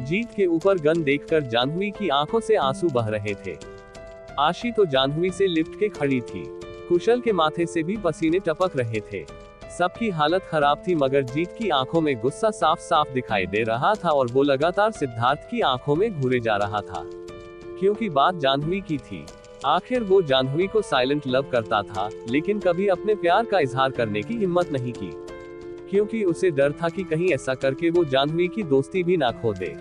जीत के ऊपर गन देखकर जाह्नवी की आंखों से आंसू बह रहे थे। आशी तो जाह्नवी से लिपट के खड़ी थी। कुशल के माथे से भी पसीने टपक रहे थे। सबकी हालत खराब थी, मगर जीत की आंखों में गुस्सा साफ साफ दिखाई दे रहा था और वो लगातार सिद्धार्थ की आंखों में घूरे जा रहा था, क्योंकि बात जाह्नवी की थी। आखिर वो जाह्नवी को साइलेंट लव करता था, लेकिन कभी अपने प्यार का इजहार करने की हिम्मत नहीं की, क्योंकि उसे डर था कि कहीं ऐसा करके वो जाह्नवी की दोस्ती भी ना खो दे।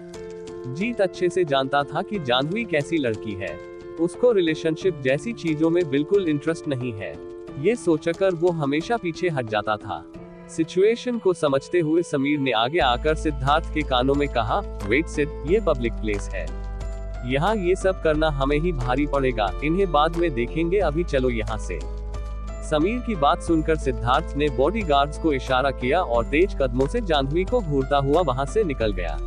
जीत अच्छे से जानता था कि जाह्नवी कैसी लड़की है। उसको रिलेशनशिप जैसी चीजों में बिल्कुल इंटरेस्ट नहीं है। ये सोचकर वो हमेशा पीछे हट जाता था। सिचुएशन को समझते हुए समीर ने आगे आकर सिद्धार्थ के कानों में कहा, वेट सिड, ये पब्लिक प्लेस है, यहाँ ये सब करना हमें ही भारी पड़ेगा, इन्हें बाद में देखेंगे, अभी चलो यहाँ से। समीर की बात सुनकर सिद्धार्थ ने बॉडीगार्ड्स को इशारा किया और तेज कदमों से जाह्नवी को घूरता हुआ वहाँ से निकल गया।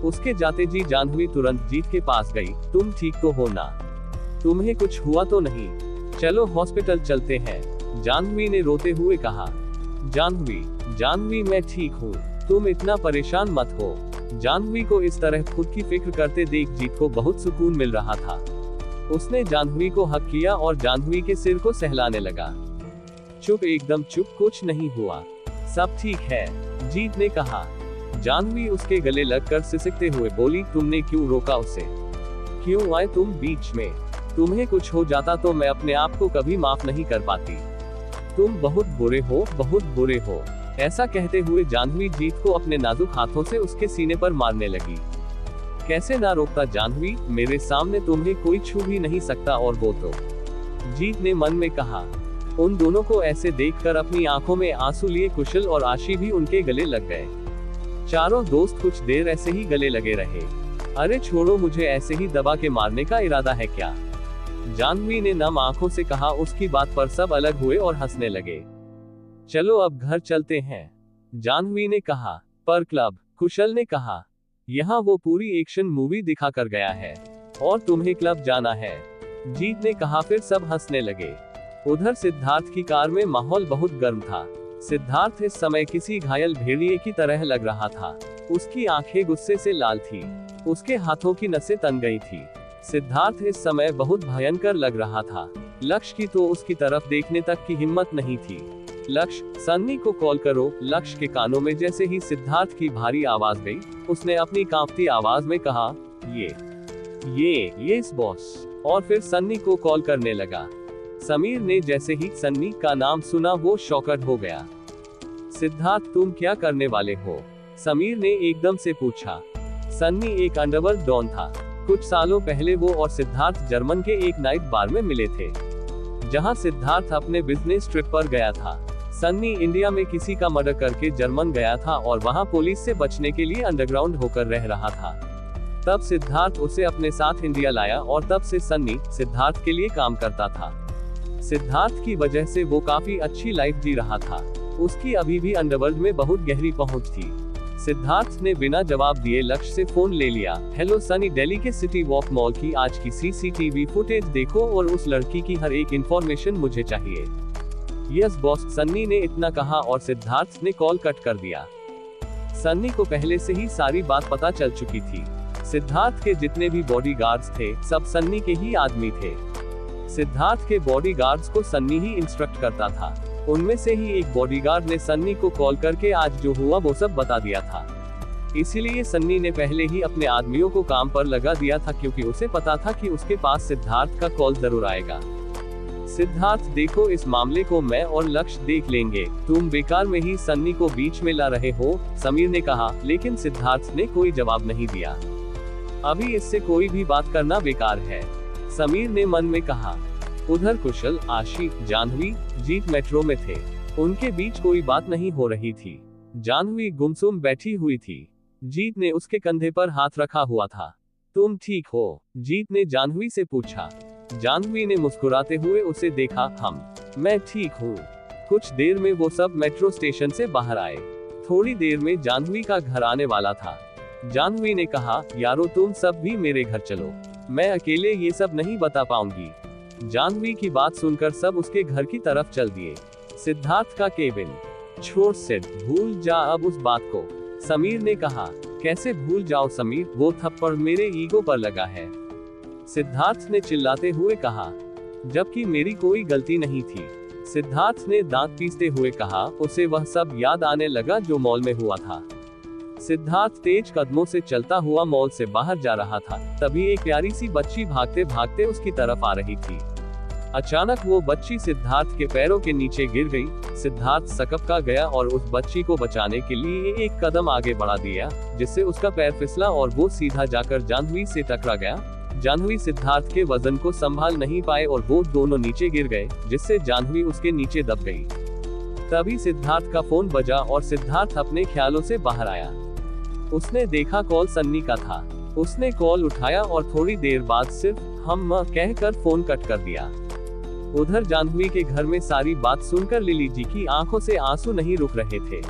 उसके जाते जी जाह्नवी तुरंत जीत के पास गई। तुम ठीक तो हो ना? तुम्हें कुछ हुआ तो नहीं? चलो हॉस्पिटल चलते हैं, जाह्नवी ने रोते हुए कहा। जाह्नवी, मैं ठीक हूँ, तुम इतना परेशान मत हो। जाह्नवी को इस तरह खुद की फिक्र करते देख जीत को बहुत सुकून मिल रहा था। उसने जाह्नवी को हक किया और जाह्नवी के सिर को सहलाने लगा। चुप, एकदम चुप, कुछ नहीं हुआ, सब ठीक है, जीत ने कहा। जाह्नवी उसके गले लगकर सिसकते हुए बोली, तुमने क्यों रोका उसे? क्यों आए तुम बीच में? तुम्हें कुछ हो जाता तो मैं अपने आप को कभी माफ नहीं कर पाती। तुम बहुत बुरे हो, बहुत बुरे हो। ऐसा कहते हुए जाह्नवी जीत को अपने नाजुक हाथों से उसके सीने पर मारने लगी। कैसे ना रोकता जाह्नवी, मेरे सामने तुम्हें कोई छू भी नहीं सकता, और वो तो, जीत ने मन में कहा। उन दोनों को ऐसे देखकर अपनी आंखों में आंसू लिए कुशल और आशी भी उनके गले लग गए। चारों दोस्त कुछ देर ऐसे ही गले लगे रहे। अरे छोड़ो, मुझे ऐसे ही दबा के मारने का इरादा है क्या? जाह्नवी ने नम आंखों से कहा। उसकी बात पर सब अलग हुए और हंसने लगे। चलो अब घर चलते हैं, जाह्नवी ने कहा। पर क्लब, कुशल ने कहा। यहाँ वो पूरी एक्शन मूवी दिखा कर गया है और तुम्हें क्लब जाना है, जीत ने कहा। फिर सब हंसने लगे। उधर सिद्धार्थ की कार में माहौल बहुत गर्म था। सिद्धार्थ इस समय किसी घायल भेड़िए की तरह लग रहा था। उसकी आंखें गुस्से से लाल थी, उसके हाथों की नसें तन गई थी। सिद्धार्थ इस समय बहुत भयंकर लग रहा था। लक्ष्य की तो उसकी तरफ देखने तक की हिम्मत नहीं थी। लक्ष्य, सन्नी को कॉल करो। लक्ष्य के कानों में जैसे ही सिद्धार्थ की भारी आवाज गई, उसने अपनी कांपती आवाज में कहा, ये बॉस। और फिर सन्नी को कॉल करने लगा। समीर ने जैसे ही सन्नी का नाम सुना, वो शॉकड हो गया। सिद्धार्थ, तुम क्या करने वाले हो? समीर ने एकदम से पूछा। सन्नी एक अंडरवर्ल्ड डॉन था। कुछ सालों पहले वो और सिद्धार्थ जर्मन के एक नाइट बार में मिले थे, जहां सिद्धार्थ अपने बिजनेस ट्रिप पर गया था। सन्नी इंडिया में किसी का मर्डर करके जर्मन गया था और वहां पुलिस से बचने के लिए अंडरग्राउंड होकर रह रहा था। तब सिद्धार्थ उसे अपने साथ इंडिया लाया और तब से सन्नी सिद्धार्थ के लिए काम करता था। सिद्धार्थ की वजह से वो काफी अच्छी लाइफ जी रहा था। उसकी अभी भी अंडरवर्ल्ड में बहुत गहरी पहुंच थी। सिद्धार्थ ने बिना जवाब दिए लक्ष्य से फोन ले लिया। हेलो सनी, दिल्ली के सिटी वॉक मॉल की आज की सीसीटीवी फुटेज देखो और उस लड़की की हर एक इंफॉर्मेशन मुझे चाहिए। यस बॉस, सन्नी ने इतना कहा और सिद्धार्थ ने कॉल कट कर दिया। सन्नी को पहले से ही सारी बात पता चल चुकी थी। सिद्धार्थ के जितने भी बॉडीगार्ड्स थे, सब सन्नी के ही आदमी थे। सिद्धार्थ के बॉडीगार्ड्स को सन्नी ही इंस्ट्रक्ट करता था। उनमें से ही एक बॉडीगार्ड ने सन्नी को कॉल करके आज जो हुआ वो सब बता दिया था। इसीलिए सन्नी ने पहले ही अपने आदमियों को काम पर लगा दिया था, क्योंकि उसे पता था कि उसके पास सिद्धार्थ का कॉल जरूर आएगा। सिद्धार्थ, देखो इस मामले को मैं और लक्ष्य देख लेंगे, तुम बेकार में ही सन्नी को बीच में ला रहे हो, समीर ने कहा। लेकिन सिद्धार्थ ने कोई जवाब नहीं दिया। अभी इससे कोई भी बात करना बेकार है, समीर ने मन में कहा। उधर कुशल, आशी, जाह्नवी, जीत मेट्रो में थे। उनके बीच कोई बात नहीं हो रही थी। जाह्नवी गुमसुम बैठी हुई थी। जीत ने उसके कंधे पर हाथ रखा हुआ था। तुम ठीक हो? जीत ने जाह्नवी से पूछा। जाह्नवी ने मुस्कुराते हुए उसे देखा। मैं ठीक हूँ। कुछ देर में वो सब मेट्रो स्टेशन से बाहर आए। थोड़ी देर में जाह्नवी का घर आने वाला था। जाह्नवी ने कहा, यारो तुम सब भी मेरे घर चलो, मैं अकेले ये सब नहीं बता पाऊंगी। जाह्नवी की बात सुनकर सब उसके घर की तरफ चल दिए। सिद्धार्थ का केबिन। छोड़ सिड, भूल जा अब उस बात को, समीर ने कहा। कैसे भूल जाओ समीर, वो थप्पड़ मेरे ईगो पर लगा है, सिद्धार्थ ने चिल्लाते हुए कहा, जबकि मेरी कोई गलती नहीं थी। सिद्धार्थ ने दांत पीसते हुए कहा, उसे वह सब याद आने लगा जो मॉल में हुआ था। सिद्धार्थ तेज कदमों से चलता हुआ मॉल से बाहर जा रहा था, तभी एक प्यारी सी बच्ची भागते भागते उसकी तरफ आ रही थी। अचानक वो बच्ची सिद्धार्थ के पैरों के नीचे गिर गई। सिद्धार्थ सकपका गया और उस बच्ची को बचाने के लिए एक कदम आगे बढ़ा दिया, जिससे उसका पैर फिसला और वो सीधा जाकर जाह्नवी से टकरा गया। जाह्नवी सिद्धार्थ के वजन को संभाल नहीं पाए और वो दोनों नीचे गिर गए, जिससे जाह्नवी उसके नीचे दब गई। तभी सिद्धार्थ का फोन बजा और सिद्धार्थ अपने ख्यालों से बाहर आया। उसने देखा कॉल सन्नी का था। उसने कॉल उठाया और थोड़ी देर बाद सिर्फ हम कहकर फोन कट कर दिया। उधर जाह्नवी के घर में सारी बात सुनकर लिली जी की आंखों से आंसू नहीं रुक रहे थे।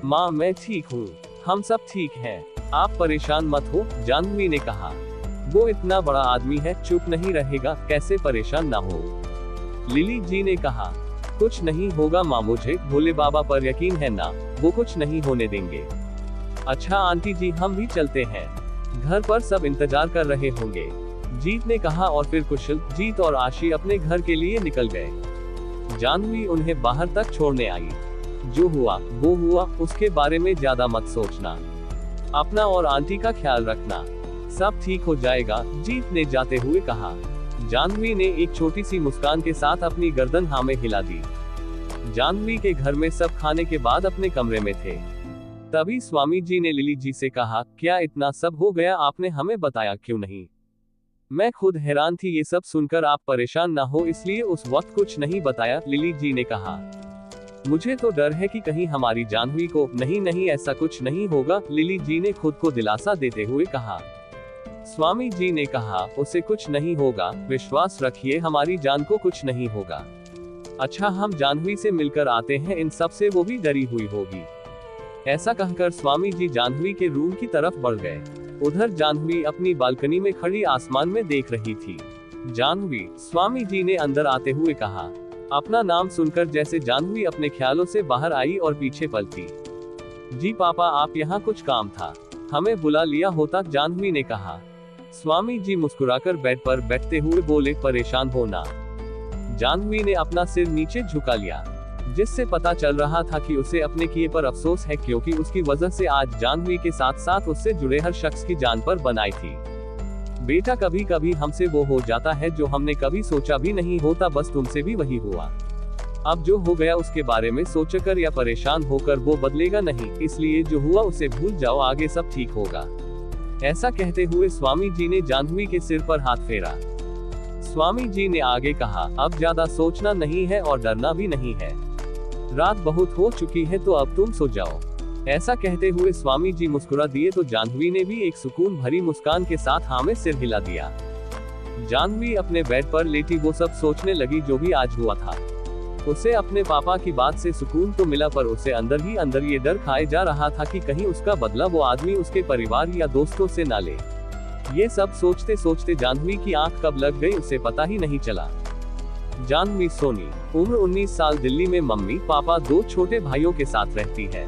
माँ, मैं ठीक हूँ, हम सब ठीक हैं, आप परेशान मत हो, जाह्नवी ने कहा। वो इतना बड़ा आदमी है, चुप नहीं रहेगा, कैसे परेशान ना हो। लिली जी ने कहा, कुछ नहीं होगा माँ, मुझे भोले बाबा पर यकीन है ना, वो कुछ नहीं होने देंगे। अच्छा आंटी जी, हम भी चलते हैं, घर पर सब इंतजार कर रहे होंगे, जीत ने कहा। और फिर कुशल, जीत और आशी अपने घर के लिए निकल गए। जाह्नवी उन्हें बाहर तक छोड़ने आई। जो हुआ वो हुआ, उसके बारे में ज्यादा मत सोचना, अपना और आंटी का ख्याल रखना, सब ठीक हो जाएगा, जीत ने जाते हुए कहा। जाह्नवी ने एक छोटी सी मुस्कान के साथ अपनी गर्दन हाँ में हिला दी। जाह्नवी के घर में सब खाने के बाद अपने कमरे में थे। तभी स्वामी जी ने लिली जी से कहा, क्या इतना सब हो गया, आपने हमें बताया क्यों नहीं? मैं खुद हैरान थी, ये सब सुनकर आप परेशान ना हो इसलिए उस वक्त कुछ नहीं बताया, लिली जी ने कहा। मुझे तो डर है कि कहीं हमारी जाह्नवी को। नहीं नहीं, ऐसा कुछ नहीं होगा, लिली जी ने खुद को दिलासा देते हुए कहा। स्वामी जी ने कहा, उसे कुछ नहीं होगा, विश्वास रखिए, हमारी जान को कुछ नहीं होगा। अच्छा, हम जाह्नवी से मिलकर आते हैं, इन सब से वो भी डरी हुई होगी। ऐसा कहकर स्वामी जी जाह्नवी के रूम की तरफ बढ़ गए। उधर जाह्नवी अपनी बालकनी में खड़ी आसमान में देख रही थी। जाह्नवी, स्वामी जी ने अंदर आते हुए कहा। अपना नाम सुनकर जैसे जाह्नवी अपने ख्यालों से बाहर आई और पीछे पलटी। जी पापा, आप यहाँ कुछ काम था, हमें बुला लिया होता, जाह्नवी ने कहा। स्वामी जी मुस्कुराकर बेड पर बैठते हुए बोले, परेशान हो ना। जाह्नवी ने अपना सिर नीचे झुका लिया, जिससे पता चल रहा था कि उसे अपने किए पर अफसोस है, क्योंकि उसकी वजह से आज जाह्नवी के साथ साथ उससे जुड़े हर शख्स की जान पर बनाई थी। बेटा, कभी कभी हमसे वो हो जाता है जो हमने कभी सोचा भी नहीं होता, बस तुमसे भी वही हुआ। अब जो हो गया उसके बारे में सोचकर या परेशान होकर वो बदलेगा नहीं, इसलिए जो हुआ उसे भूल जाओ, आगे सब ठीक होगा। ऐसा कहते हुए स्वामी जी ने जाह्नवी के सिर पर हाथ फेरा। स्वामी जी ने आगे कहा, अब ज्यादा सोचना नहीं है और डरना भी नहीं है, रात बहुत हो चुकी है तो अब तुम सो जाओ। ऐसा कहते हुए स्वामी जी मुस्कुरा दिए तो जाह्नवी ने भी एक सुकून भरी मुस्कान के साथ हाँ में सिर हिला दिया। जाह्नवी अपने बेड पर लेटी वो सब सोचने लगी जो भी आज हुआ था। उसे अपने पापा की बात से सुकून तो मिला, पर उसे अंदर ही अंदर ये डर खाए जा रहा था कि कहीं उसका बदला वो आदमी उसके परिवार या दोस्तों से ना ले। ये सब सोचते सोचते जाह्नवी की आंख कब लग गई उसे पता ही नहीं चला। जाह्नवी सोनी, उम्र 19 साल, दिल्ली में मम्मी पापा दो छोटे भाइयों के साथ रहती है।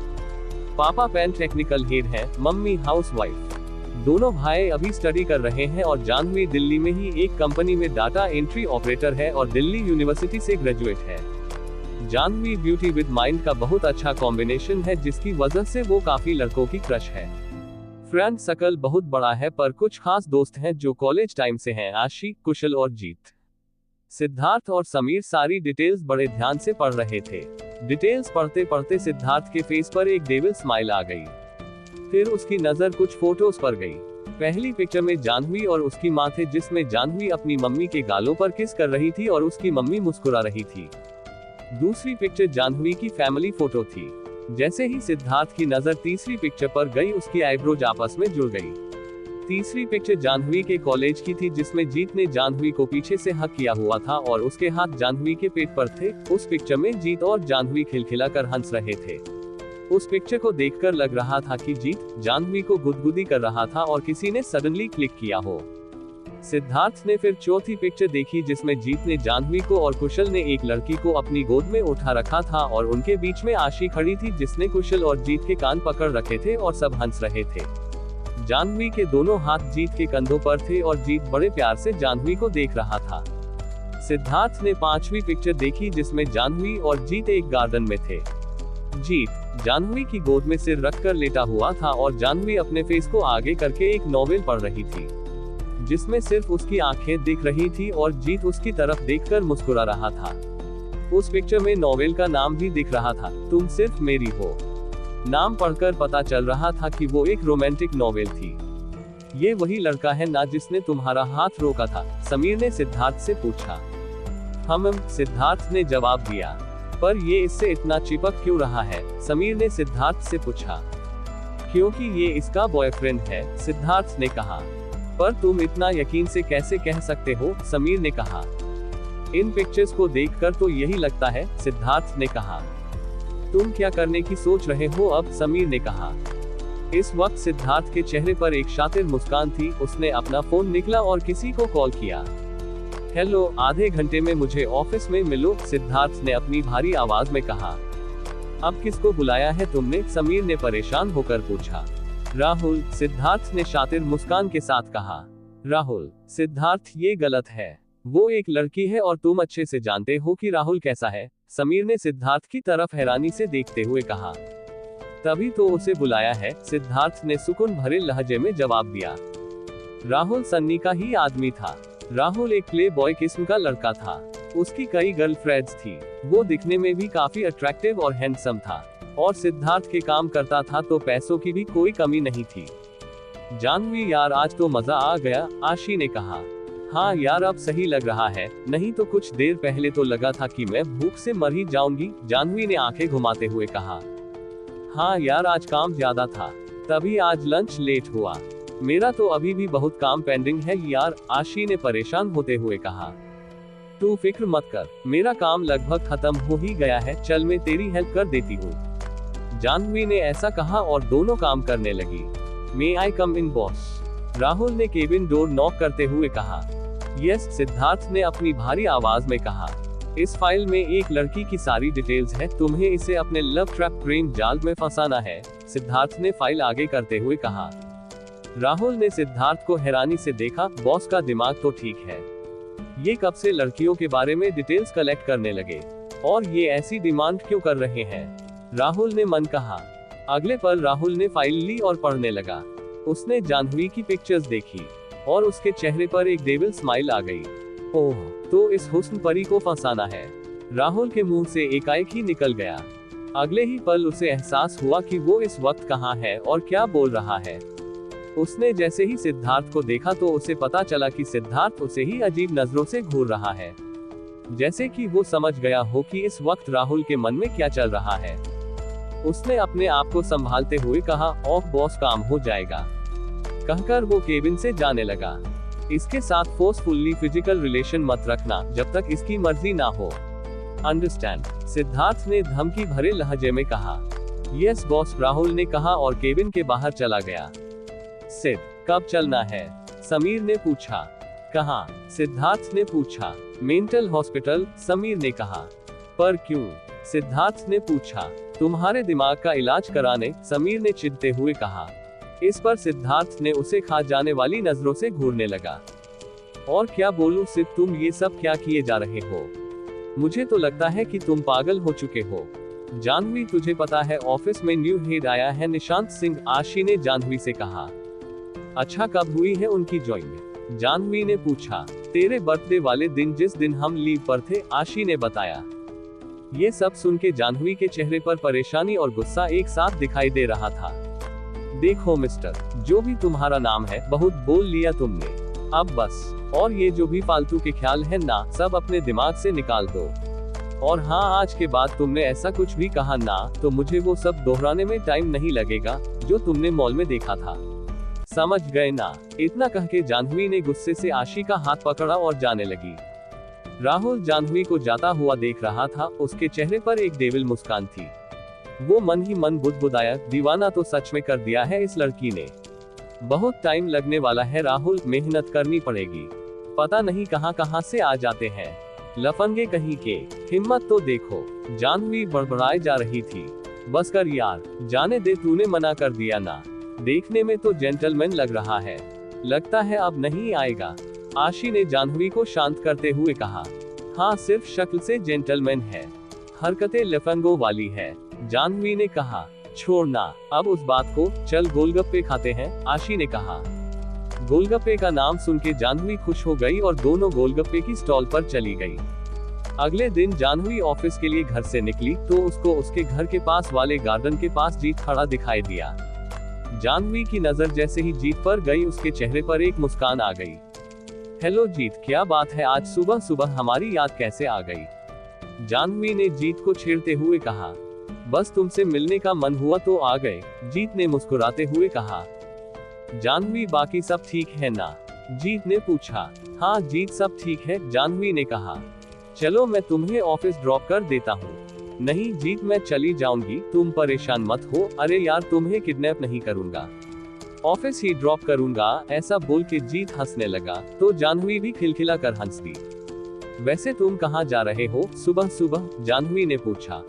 पापा पेन टेक्निकल हेड है, मम्मी हाउसवाइफ। दोनों भाई अभी स्टडी कर रहे हैं और जाह्नवी दिल्ली में ही एक कंपनी में डाटा एंट्री ऑपरेटर है और दिल्ली यूनिवर्सिटी से ग्रेजुएट है। जाह्नवी ब्यूटी विद माइंड का बहुत अच्छा कॉम्बिनेशन है, जिसकी वजह से वो काफी लड़कों की क्रश है। फ्रेंड सर्कल बहुत बड़ा है, पर कुछ खास दोस्त हैं जो कॉलेज टाइम से हैं, आशी, कुशल और जीत। सिद्धार्थ और समीर सारी डिटेल्स बड़े ध्यान से पढ़ रहे थे। डिटेल्स पढ़ते पढ़ते सिद्धार्थ के फेस पर एक डेविल स्माइल आ गई। फिर उसकी नजर कुछ फोटोज पर गई। पहली पिक्चर में जाह्नवी और उसकी माँ थे, जिसमें जाह्नवी अपनी मम्मी के गालों पर किस कर रही थी और उसकी मम्मी मुस्कुरा रही थी। दूसरी पिक्चर जाह्नवी की फैमिली फोटो थी। जैसे ही सिद्धार्थ की नजर तीसरी पिक्चर पर गई, उसकी आईब्रोज आपस में जुड़ गई। तीसरी पिक्चर जाह्नवी के कॉलेज की थी, जिसमें जीत ने जाह्नवी को पीछे से हक किया हुआ था और उसके हाथ जाह्नवी के पेट पर थे। उस पिक्चर में जीत और जाह्नवी खिलखिलाकर हंस रहे थे। उस पिक्चर को देखकर लग रहा था कि जीत जाह्नवी को गुदगुदी कर रहा था और किसी ने सडनली क्लिक किया हो। सिद्धार्थ ने फिर चौथी पिक्चर देखी जिसमें जीत ने जाह्नवी को और कुशल ने एक लड़की को अपनी गोद में उठा रखा था और उनके बीच में आशी खड़ी थी जिसने कुशल और जीत के कान पकड़ रखे थे और सब हंस रहे थे। जाह्नवी के दोनों हाथ जीत के कंधों पर थे और जीत बड़े प्यार से जाह्नवी को देख रहा था। सिद्धार्थ ने पांचवी पिक्चर देखी जिसमें जाह्नवी और जीत एक गार्डन में थे। जीत जाह्नवी की गोद में सिर रखकर लेटा हुआ था और जाह्नवी अपने फेस को आगे करके एक नॉवेल पढ़ रही थी जिसमें सिर्फ उसकी आंखें दिख रही थी और जीत उसकी तरफ देखकर मुस्कुरा रहा था। उस पिक्चर में नॉवेल का नाम भी दिख रहा था, तुम सिर्फ मेरी हो। नाम पढ़कर पता चल रहा था कि वो एक रोमांटिक नॉवेल थी। ये वही लड़का है ना जिसने तुम्हारा हाथ रोका था? समीर ने सिद्धार्थ से पूछा। हम, सिद्धार्थ ने जवाब दिया। पर ये इससे इतना चिपक क्यों रहा है? समीर ने सिद्धार्थ से पूछा। क्योंकि ये इसका बॉयफ्रेंड है, सिद्धार्थ ने कहा। पर तुम इतना यकीन से कैसे कह सकते हो? समीर ने कहा। इन पिक्चर्स को देखकर तो यही लगता है, सिद्धार्थ ने कहा। तुम क्या करने की सोच रहे हो अब? समीर ने कहा। इस वक्त सिद्धार्थ के चेहरे पर एक शातिर मुस्कान थी। उसने अपना फोन निकाला और किसी को कॉल किया। हेलो, आधे घंटे में मुझे ऑफिस में मिलो, सिद्धार्थ ने अपनी भारी आवाज में कहा। अब किसको बुलाया है तुमने? समीर ने परेशान होकर पूछा। राहुल, सिद्धार्थ ने शातिर मुस्कान के साथ कहा। राहुल, सिद्धार्थ ये गलत है। वो एक लड़की है और तुम अच्छे से जानते हो कि राहुल कैसा है, समीर ने सिद्धार्थ की तरफ हैरानी से देखते हुए कहा। तभी तो उसे बुलाया है, सिद्धार्थ ने सुकून भरे लहजे में जवाब दिया। राहुल सन्नी का ही आदमी था। राहुल एक प्ले बॉय किस्म का लड़का था। उसकी कई गर्लफ्रेंड्स थी। वो दिखने में भी काफी अट्रैक्टिव और हैंडसम था और सिद्धार्थ के काम करता था तो पैसों की भी कोई कमी नहीं थी। जाह्नवी यार, आज तो मजा आ गया, आशी ने कहा। हाँ यार, अब सही लग रहा है, नहीं तो कुछ देर पहले तो लगा था कि मैं भूख से मर ही जाऊंगी, जाह्नवी ने आंखें घुमाते हुए कहा। हाँ यार, आज काम ज्यादा था, तभी आज लंच लेट हुआ। मेरा तो अभी भी बहुत काम पेंडिंग है यार, आशी ने परेशान होते हुए कहा। तू फिक्र मत कर, मेरा काम लगभग खत्म हो ही गया है, चल मैं तेरी हेल्प कर देती हूँ। जाह्नवी ने ऐसा कहा और दोनों काम करने लगी। मे आई कम इन बॉस? राहुल ने केबिन डोर नॉक करते हुए कहा। यस, सिद्धार्थ ने अपनी भारी आवाज में कहा। इस फाइल में एक लड़की की सारी डिटेल्स है, तुम्हें इसे अपने लव ट्रैप प्रेम जाल में फंसाना है, सिद्धार्थ ने फाइल आगे करते हुए कहा। राहुल ने सिद्धार्थ को हैरानी से देखा। बॉस का दिमाग तो ठीक है, ये कब से लड़कियों के बारे में डिटेल्स कलेक्ट करने लगे और ये ऐसी डिमांड क्यों कर रहे हैं? राहुल ने मन कहा। अगले पल राहुल ने फाइल ली और पढ़ने लगा। उसने जाह्नवी की पिक्चर्स देखी और उसके चेहरे पर एक डेविल स्माइल आ गई। ओह, तो इस हुस्न परी को फंसाना है, राहुल के मुंह से एकाएक ही निकल गया। अगले ही पल उसे एहसास हुआ कि वो इस वक्त कहाँ है और क्या बोल रहा है। उसने जैसे ही सिद्धार्थ को देखा तो उसे पता चला कि सिद्धार्थ उसे ही अजीब नजरों से घूर रहा है, जैसे कि वो समझ गया हो कि इस वक्त राहुल के मन में क्या चल रहा है। उसने अपने आप को संभालते हुए कहा, ऑफ बॉस, काम हो जाएगा, कहकर वो केबिन से जाने लगा। इसके साथ फोर्सफुली फिजिकल रिलेशन मत रखना जब तक इसकी मर्जी ना हो, अंडरस्टैंड? सिद्धार्थ ने धमकी भरे लहजे में कहा। यस बॉस, राहुल ने कहा और केबिन के बाहर चला गया। सिद्ध, कब चलना है? समीर ने पूछा। कहाँ? सिद्धार्थ ने पूछा। मेंटल हॉस्पिटल, समीर ने कहा। पर क्यों? सिद्धार्थ ने पूछा। तुम्हारे दिमाग का इलाज कराने, समीर ने चिढ़ते हुए कहा। इस पर सिद्धार्थ ने उसे खा जाने वाली नजरों से घूरने लगा। और क्या बोलूं सिद्ध, तुम ये सब क्या किए जा रहे हो? मुझे तो लगता है कि तुम पागल हो चुके हो। जाह्नवी, तुझे पता है ऑफिस में न्यू हेड आया है, निशांत सिंह, आशी ने जाह्नवी से कहा। अच्छा, कब हुई है उनकी ज्वाइनिंग? जाह्नवी ने पूछा। तेरे बर्थडे वाले दिन, जिस दिन हम लीव पर थे, आशी ने बताया। ये सब सुन के जाह्नवी के चेहरे पर परेशानी और गुस्सा एक साथ दिखाई दे रहा था। देखो मिस्टर, जो भी तुम्हारा नाम है, बहुत बोल लिया तुमने, अब बस। और ये जो भी फालतू के ख्याल है ना, सब अपने दिमाग से निकाल दो। और हाँ, आज के बाद तुमने ऐसा कुछ भी कहा ना, तो मुझे वो सब दोहराने में टाइम नहीं लगेगा जो तुमने मॉल में देखा था, समझ गए ना? इतना कह के जाह्नवी ने गुस्से से आशी का हाथ पकड़ा और जाने लगी। राहुल जाह्नवी को जाता हुआ देख रहा था। उसके चेहरे पर एक डेविल मुस्कान थी। वो मन ही मन बुदबुदाया, दीवाना तो सच में कर दिया है इस लड़की ने। बहुत टाइम लगने वाला है राहुल, मेहनत करनी पड़ेगी। पता नहीं कहां कहां से आ जाते हैं लफंगे कहीं के, हिम्मत तो देखो। जाह्नवी बड़बड़ाए जा रही थी। बस कर यार, जाने दे, तूने मना कर दिया ना। देखने में तो जेंटलमैन लग रहा है, लगता है अब नहीं आएगा। आशी ने जाह्नवी को शांत करते हुए कहा। हाँ, सिर्फ शक्ल से जेंटलमैन है, हरकतें लफंगों वाली है। जाह्नवी ने कहा। छोड़ना अब उस बात को, चल गोलगप्पे खाते हैं, आशी ने कहा। गोलगप्पे का नाम सुन के जाह्नवी खुश हो गई और दोनों गोलगप्पे की स्टॉल पर चली गई। अगले दिन जाह्नवी ऑफिस के लिए घर से निकली तो उसको उसके घर के पास वाले गार्डन के पास जीत खड़ा दिखाई दिया। जाह्नवी की नजर जैसे ही जीत पर गई, उसके चेहरे पर एक मुस्कान आ गई। हेलो जीत, क्या बात है, आज सुबह सुबह हमारी याद कैसे आ गई? जाह्नवी ने जीत को छेड़ते हुए कहा। बस तुमसे मिलने का मन हुआ तो आ गए, जीत ने मुस्कुराते हुए कहा। जाह्नवी, बाकी सब ठीक है ना? जीत ने पूछा। हाँ जीत, सब ठीक है, जाह्नवी ने कहा। चलो मैं तुम्हें ऑफिस ड्रॉप कर देता हूँ। नहीं जीत, मैं चली जाऊंगी, तुम परेशान मत हो। अरे यार, तुम्हें किडनैप नहीं करूंगा, ऑफिस ही ड्रॉप करूंगा। ऐसा बोल के जीत हंसने लगा तो जाह्नवी भी खिलखिला कर हंस दी। वैसे तुम कहाँ जा रहे हो सुबह सुबह? जाह्नवी ने पूछा।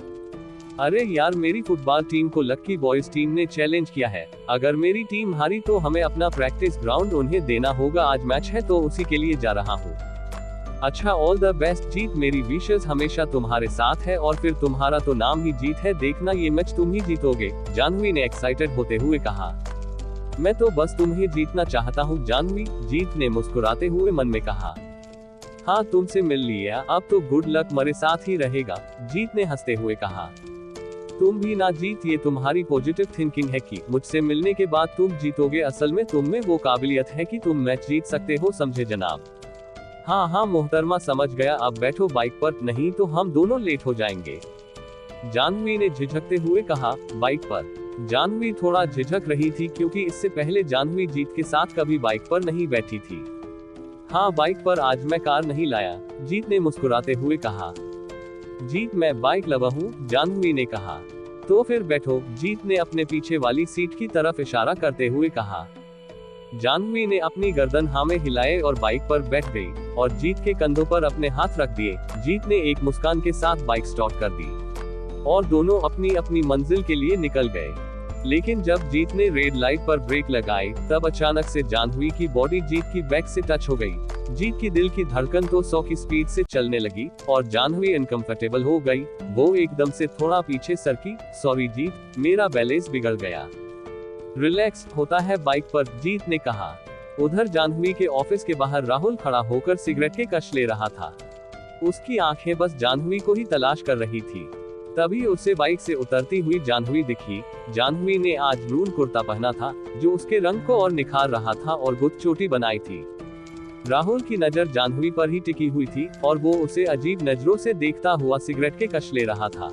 अरे यार, मेरी फुटबॉल टीम को लक्की बॉयज टीम ने चैलेंज किया है। अगर मेरी टीम हारी तो हमें अपना प्रैक्टिस ग्राउंड उन्हें देना होगा। आज मैच है तो उसी के लिए जा रहा हूँ। अच्छा, ऑल द बेस्ट जीत, मेरी विशेष हमेशा तुम्हारे साथ है। और फिर तुम्हारा तो नाम ही जीत है, देखना ये मैच तुम ही जीतोगे, जाह्नवी ने एक्साइटेड होते हुए कहा। मैं तो बस तुम्हें जीतना चाहता हूँ जाह्नवी, जीत ने मुस्कुराते हुए मन में कहा। हाँ, तुमसे मिल लिया, अब तो गुड लक मेरे साथ ही रहेगा, जीत ने हंसते हुए कहा। तुम भी ना जीत, ये तुम्हारी पॉजिटिव थिंकिंग है कि मुझसे मिलने के बाद तुम जीतोगे। असल में तुम में वो काबिलियत है कि तुम मैच जीत सकते हो, समझे जनाब? हाँ हाँ मोहतरमा, समझ गया, अब बैठो बाइक पर, नहीं तो हम दोनों लेट हो जाएंगे, जाह्नवी ने झिझकते हुए कहा। बाइक पर? जाह्नवी थोड़ा झिझक रही थी क्योंकि इससे पहले जाह्नवी जीत के साथ कभी बाइक पर नहीं बैठी थी। हाँ बाइक पर, आज मैं कार नहीं लाया, जीत ने मुस्कुराते हुए कहा। जीत, मैं बाइक लवर हूँ, जाह्नवी ने कहा। तो फिर बैठो, जीत ने अपने पीछे वाली सीट की तरफ इशारा करते हुए कहा। जाह्नवी ने अपनी गर्दन हाँ में हिलाए और बाइक पर बैठ गई और जीत के कंधों पर अपने हाथ रख दिए। जीत ने एक मुस्कान के साथ बाइक स्टार्ट कर दी और दोनों अपनी अपनी मंजिल के लिए निकल गए। लेकिन जब जीत ने रेड लाइट पर ब्रेक लगाई, तब अचानक से जाह्नवी की बॉडी जीत की बैक से टच हो गई। जीत की दिल की धड़कन तो 100 की स्पीड से चलने लगी और जाह्नवी अनकंफर्टेबल हो गई। वो एकदम से थोड़ा पीछे सरकी। सॉरी जीत, मेरा बैलेंस बिगड़ गया। रिलैक्स होता है बाइक पर, जीत ने कहा। उधर जाह्नवी के ऑफिस के बाहर राहुल खड़ा होकर सिगरेट के कश ले रहा था। उसकी आंखें बस जाह्नवी को ही तलाश कर रही थी। तभी उसे बाइक से उतरती हुई जाह्नवी दिखी। जाह्नवी ने आज ब्लू कुर्ता पहना था जो उसके रंग को और निखार रहा था और गुद चोटी बनाई थी। राहुल की नजर जाह्नवी पर ही टिकी हुई थी और वो उसे अजीब नजरों से देखता हुआ सिगरेट के कश ले रहा था।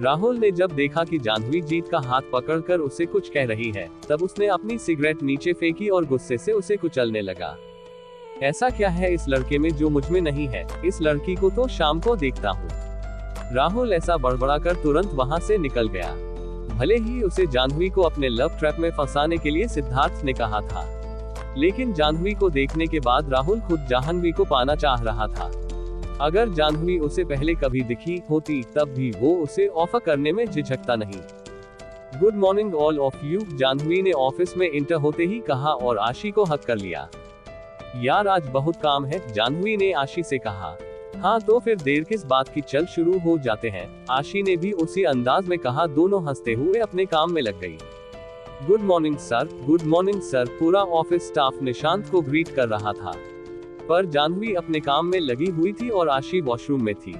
राहुल ने जब देखा कि जाह्नवी जीत का हाथ पकड़कर उसे कुछ कह रही है, तब उसने अपनी सिगरेट नीचे फेंकी और गुस्से से उसे कुचलने लगा। ऐसा क्या है इस लड़के में जो मुझ में नहीं है? इस लड़की को तो शाम को देखता हूँ। राहुल ऐसा बड़बड़ाकर तुरंत वहां से निकल गया। भले ही उसे जाह्नवी को अपने लव ट्रैप में फंसाने के लिए सिद्धार्थ ने कहा था, लेकिन जाह्नवी को देखने के बाद राहुल खुद जाह्नवी को पाना चाह रहा था। अगर जाह्नवी उसे पहले कभी दिखी होती तब भी वो उसे ऑफर करने में झिझकता नहीं। Good morning all of you, Jahnavi ने ऑफिस में इंटर होते ही कहा और आशी को हक कर लिया। यार आज बहुत काम है, जाह्नवी ने आशी से कहा। हाँ तो फिर देर किस बात की, चल शुरू हो जाते हैं, आशी ने भी उसी अंदाज में कहा। दोनों हंसते हुए अपने काम में लग गई। Good morning sir, good morning sir, पूरा ऑफिस स्टाफ निशांत को ग्रीट कर रहा था, पर जाह्नवी अपने काम में लगी हुई थी और आशी वॉशरूम में थी।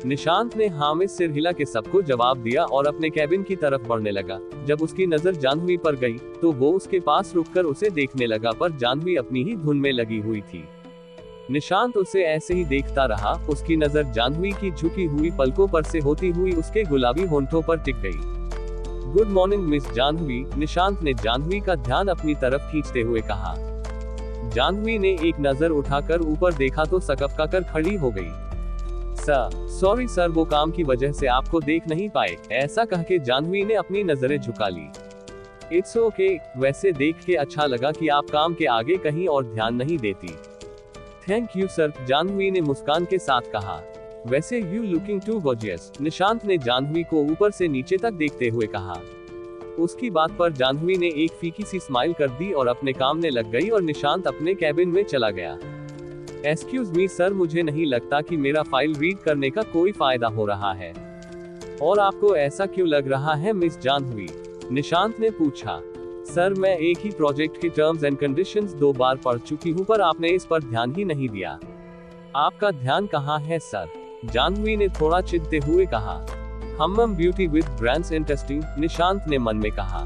निशांत ने हाँ में सिर हिला के सबको जवाब दिया और अपने कैबिन की तरफ बढ़ने लगा। जब उसकी नजर जाह्नवी पर गई तो वो उसके पास रुककर उसे देखने लगा, पर जाह्नवी अपनी ही धुन में लगी हुई थी। निशांत उसे ऐसे ही देखता रहा। उसकी नजर जाह्नवी की झुकी हुई पलकों पर से होती हुई उसके गुलाबी होंठों पर टिक गई। Good morning miss Jahnavi, Nishant ने जाह्नवी का ध्यान अपनी तरफ खींचते हुए कहा। जाह्नवी ने एक नजर उठाकर ऊपर देखा तो सकपका कर खड़ी हो गई। सर, सॉरी सर, वो काम की वजह से आपको देख नहीं पाए, ऐसा कह के जाह्नवी ने अपनी नजरें झुका ली। इट्स ओके, वैसे देख के अच्छा लगा कि आप काम के आगे कहीं और ध्यान नहीं देती। थैंक यू सर, जाह्नवी ने मुस्कान के साथ कहा। वैसे you looking to gorgeous, Nishant ने जाह्नवी को ऊपर से नीचे तक देखते हुए कहा। उसकी बात पर जाह्नवी ने एक फीकी सी स्माइल कर दी और अपने काम में लग गई और निशांत अपने कैबिन में चला गया। एक्सक्यूज मी सर, मुझे नहीं लगता कि मेरा फाइल रीड करने का कोई फायदा हो रहा है। और आपको ऐसा क्यों लग रहा है मिस जाह्नवी? निशांत ने पूछा। सर, मैं एक ही प्रोजेक्ट के टर्म्स एंड कंडीशंस 2 बार पढ़ चुकी हूँ, पर आपने इस पर ध्यान ही नहीं दिया। आपका ध्यान कहाँ है सर? जाह्नवी ने थोड़ा चिढ़ते हुए कहा। Hmm beauty with brands interesting, Nishant ने मन में कहा।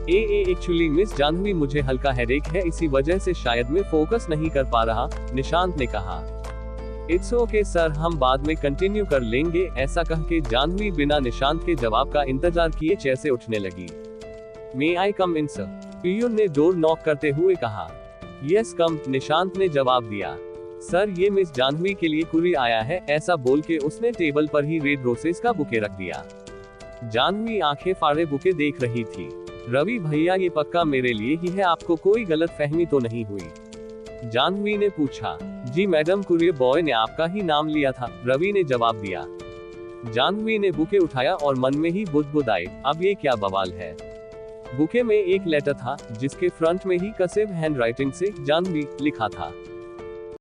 एक्चुअली मिस जाह्नवी, मुझे हल्का हेडेक है, इसी वजह से शायद मैं फोकस नहीं कर पा रहा, निशांत ने कहा। इट्स ओके सर, हम बाद में कंटिन्यू कर लेंगे, ऐसा कह के जाह्नवी बिना निशांत के जवाब का इंतजार किए चेयर से उठने लगी। मे आई कम इन सर? पियून ने डोर नॉक करते हुए कहा। यस कम, निशांत ने जवाब दिया। सर, ये मिस जाह्नवी के लिए कुरियर आया है, ऐसा बोल के उसने टेबल पर ही रेड रोसेस का बुके रख दिया। जाह्नवी आंखें फाड़े बुके देख रही थी। रवि भैया, ये पक्का मेरे लिए ही है, आपको कोई गलत फहमी तो नहीं हुई? जाह्नवी ने पूछा। जी मैडम, कुरियर बॉय ने आपका ही नाम लिया था, रवि ने जवाब दिया। जाह्नवी ने बुके उठाया और मन में ही बुदबुदाई, अब ये क्या बवाल है। बुके में एक लेटर था, जिसके फ्रंट में ही कसिव हैंडराइटिंग से जाह्नवी लिखा था।